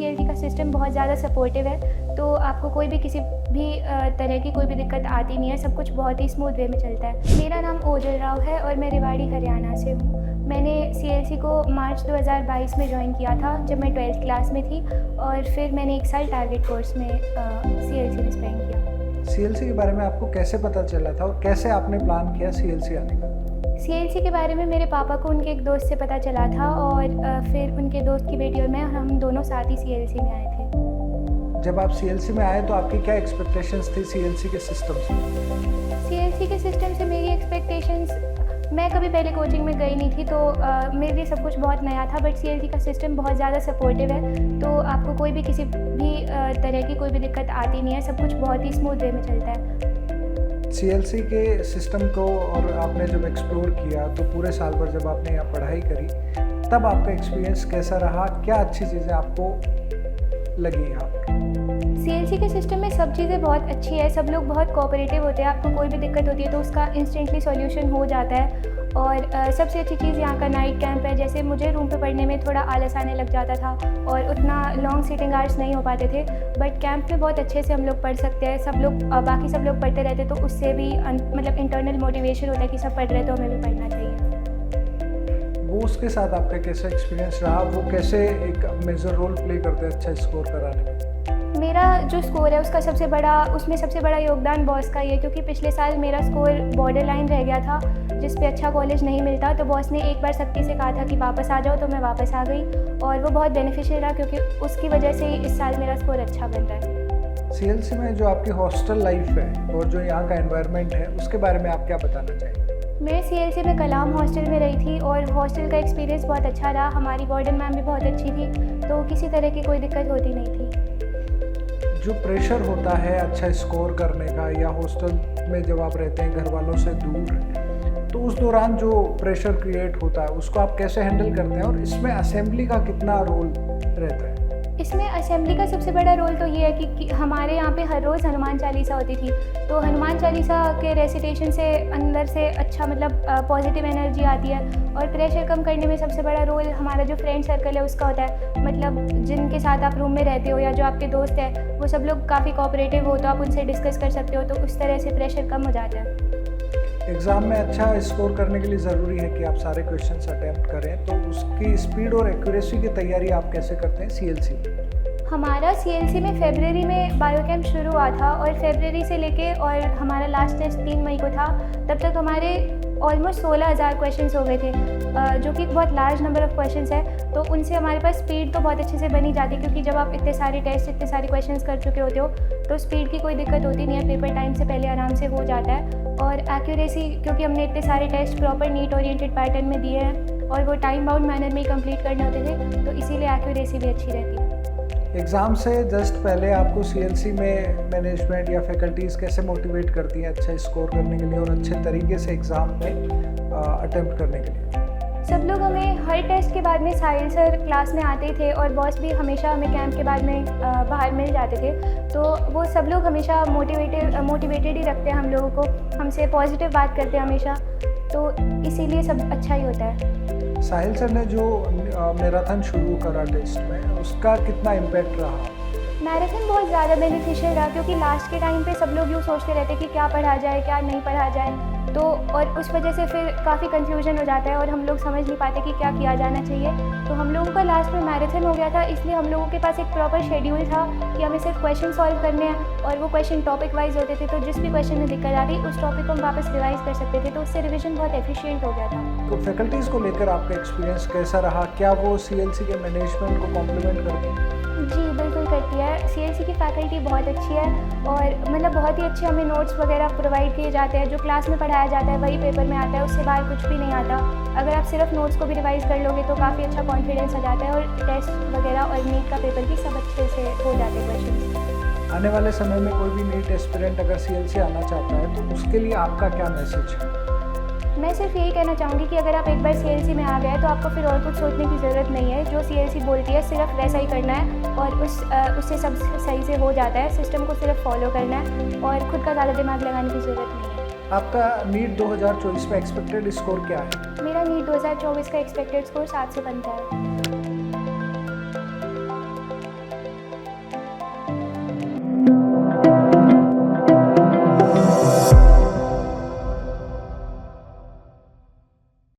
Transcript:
CLC का system बहुत ज़्यादा सपोर्टिव है, तो आपको कोई भी किसी भी तरह की कोई भी दिक्कत आती नहीं है, सब कुछ बहुत ही स्मूथ वे में चलता है। मेरा नाम ओजल राव है और मैं रेवाड़ी हरियाणा से हूँ। मैंने सीएलसी को मार्च 2022 में ज्वाइन किया था जब मैं 12th क्लास में थी, और फिर मैंने 1 साल टारगेट कोर्स में सीएलसी में स्पेंड किया। सीएलसी के बारे में आपको कैसे पता चला था और कैसे आपने प्लान किया सीएलसी आने का? सीएलसी के बारे में मेरे पापा को उनके एक दोस्त से पता चला था, और फिर उनके दोस्त की बेटी और मैं, हम दोनों साथ ही सीएलसी में आए थे। जब आप सीएलसी में आए तो आपकी क्या एक्सपेक्टेशंस थी सीएलसी के सिस्टम से? सीएलसी के सिस्टम से मेरी एक्सपेक्टेशंस, मैं कभी पहले कोचिंग में गई नहीं थी, तो मेरे लिए सब कुछ बहुत नया था। बट सीएलसी का सिस्टम बहुत ज़्यादा सपोर्टिव है, तो आपको कोई भी किसी भी तरह की कोई भी दिक्कत आती नहीं है, सब कुछ बहुत ही स्मूथ वे में चलता है। सीएलसी के सिस्टम को और आपने जब एक्सप्लोर किया तो पूरे साल भर जब आपने यहाँ पढ़ाई करी तब आपका एक्सपीरियंस कैसा रहा? क्या अच्छी चीज़ें आपको लगी यहाँ पर? सीएलसी के सिस्टम में सब चीज़ें बहुत अच्छी है, सब लोग बहुत कोऑपरेटिव होते हैं। आपको कोई भी दिक्कत होती है तो उसका इंस्टेंटली सॉल्यूशन हो जाता है। और सबसे अच्छी चीज़ यहाँ का नाइट कैंप है। जैसे मुझे रूम पे पढ़ने में थोड़ा आलस आने लग जाता था और उतना लॉन्ग सीटिंग आवर्स नहीं हो पाते थे, बट कैंप में बहुत अच्छे से हम लोग पढ़ सकते हैं। सब लोग बाकी सब लोग पढ़ते रहते, तो उससे भी मतलब इंटरनल मोटिवेशन होता है कि सब पढ़ रहे तो हमें भी पढ़ना चाहिए। वो उसके साथ आपका कैसा एक्सपीरियंस रहा? वो कैसे एक मेजर रोल प्ले करते हैं अच्छा स्कोर कराने में? मेरा जो स्कोर है उसका सबसे बड़ा योगदान बॉस का ही है, क्योंकि पिछले साल मेरा स्कोर बॉर्डर लाइन रह गया था जिस पे अच्छा कॉलेज नहीं मिलता। तो बॉस ने एक बार सख्ती से कहा था कि वापस आ जाओ, तो मैं वापस आ गई, और वो बहुत बेनिफिशियल रहा क्योंकि उसकी वजह से ही इस साल मेरा स्कोर अच्छा बन रहा है। सीएलसी में जो आपकी हॉस्टल लाइफ है और जो यहाँ का एनवायरनमेंट है उसके बारे में आप क्या बताना चाहेंगे? मैं सीएलसी में कलाम हॉस्टल में रही थी और हॉस्टल का एक्सपीरियंस बहुत अच्छा रहा। हमारी वार्डन मैम भी बहुत अच्छी थी, तो किसी तरह की कोई दिक्कत होती नहीं थी। जो प्रेशर होता है अच्छा स्कोर करने का, या हॉस्टल में जब आप रहते हैं घर वालों से दूर, तो उस दौरान जो प्रेशर क्रिएट होता है उसको आप कैसे हैंडल करते हैं? और इसमें असेंबली का कितना रोल रहता है? इसमें असेंबली का सबसे बड़ा रोल तो ये है कि हमारे यहाँ पे हर रोज़ हनुमान चालीसा होती थी, तो हनुमान चालीसा के रेसिटेशन से अंदर से अच्छा मतलब पॉजिटिव एनर्जी आती है। और प्रेशर कम करने में सबसे बड़ा रोल हमारा जो फ्रेंड सर्कल है उसका होता है। मतलब जिनके साथ आप रूम में रहते हो या जो आपके दोस्त हैं, वो सब लोग काफ़ी कोऑपरेटिव हो, तो आप उनसे डिस्कस कर सकते हो, तो उस तरह से प्रेशर कम हो जाता है। एग्ज़ाम में अच्छा स्कोर करने के लिए ज़रूरी है कि आप सारे क्वेश्चंस अटेम्प्ट करें, तो उसकी स्पीड और एक्यूरेसी की तैयारी आप कैसे करते हैं सीएलसी में? हमारा सीएलसी में फरवरी में बायो कैंप शुरू हुआ था, और फरवरी से लेके और हमारा लास्ट टेस्ट 3 मई को था, तब तक हमारे ऑलमोस्ट 16,000 क्वेश्चंस हो गए थे, जो कि बहुत लार्ज नंबर ऑफ़ क्वेश्चंस है। तो उनसे हमारे पास स्पीड तो बहुत अच्छे से बनी जाती है, क्योंकि जब आप इतने सारे टेस्ट, इतने सारे क्वेश्चंस कर चुके होते हो, तो स्पीड की कोई दिक्कत होती नहीं है। पेपर टाइम से पहले आराम से हो जाता है। और एक्यूरेसी, क्योंकि हमने इतने सारे test proper NEET oriented pattern में दिए हैं और वो टाइम बाउंड मैनर में ही कंप्लीट करने होते थे, तो इसीलिए एक्यूरेसी भी अच्छी रहती है। एग्ज़ाम से जस्ट पहले आपको सीएलसी में मैनेजमेंट या फैकल्टीज़ कैसे मोटिवेट करती हैं अच्छा स्कोर करने के लिए और अच्छे तरीके से एग्ज़ाम में अटेम्प्ट करने के लिए? सब लोग हमें हर टेस्ट के बाद में साहिल सर क्लास में आते थे, और बॉस भी हमेशा हमें कैंप के बाद में बाहर मिल जाते थे। तो वो सब लोग हमेशा मोटिवेटेड ही रखते हैं हम लोगों को, हमसे पॉजिटिव बात करते हैं हमेशा, तो इसीलिए सब अच्छा ही होता है। साहिल सर ने जो मैराथन शुरू करा टेस्ट में, उसका कितना इम्पैक्ट रहा? मैराथन बहुत ज़्यादा बेनिफिशियल रहा, क्योंकि लास्ट के टाइम पे सब लोग यूँ सोचते रहते कि क्या पढ़ा जाए क्या नहीं पढ़ा जाए, तो और उस वजह से फिर काफ़ी कंफ्यूजन हो जाता है और हम लोग समझ नहीं पाते कि क्या किया जाना चाहिए। तो हम लोगों का लास्ट में मैराथन हो गया था, इसलिए हम लोगों के पास एक प्रॉपर शेड्यूल था कि हमें सिर्फ क्वेश्चन सॉल्व करने हैं, और वो क्वेश्चन टॉपिक वाइज होते थे, तो जिस भी क्वेश्चन में दिक्कत आ रही उस टॉपिक को हम वापस रिवाइज कर सकते थे, तो उससे रिविजन बहुत एफिशिएंट हो गया था। तो फैकल्टीज़ को लेकर आपका एक्सपीरियंस कैसा रहा? क्या वो सीएलसी के मैनेजमेंट को कॉम्प्लीमेंट करती हैं? जी बिल्कुल करती है। सीएलसी की फैकल्टी बहुत अच्छी है, और मतलब बहुत ही अच्छे हमें नोट्स वगैरह प्रोवाइड किए जाते हैं। जो क्लास में पढ़ाया जाता है वही पेपर में आता है, उससे बाहर कुछ भी नहीं आता। अगर आप सिर्फ नोट्स को भी रिवाइज कर लोगे तो काफ़ी अच्छा कॉन्फिडेंस आ जाता है, और टेस्ट वगैरह और नीट का पेपर भी सब अच्छे से हो जाते हैं क्वेश्चन। आने वाले समय में कोई भी नीट एस्पिरेंट अगर सीएलसी आना चाहता है तो उसके लिए आपका क्या मैसेज है? मैं सिर्फ यही कहना चाहूँगी कि अगर आप एक बार सीएलसी में आ गए तो आपको फिर और कुछ सोचने की ज़रूरत नहीं है। जो सीएलसी बोलती है सिर्फ वैसा ही करना है, और उससे सब सही से हो जाता है। सिस्टम को सिर्फ फॉलो करना है और खुद का ज़्यादा दिमाग लगाने की ज़रूरत नहीं है। आपका नीट 2024 में एक्सपेक्टेड स्कोर क्या है? मेरा नीट 2024 का एक्सपेक्टेड स्कोर 7 से बनता है।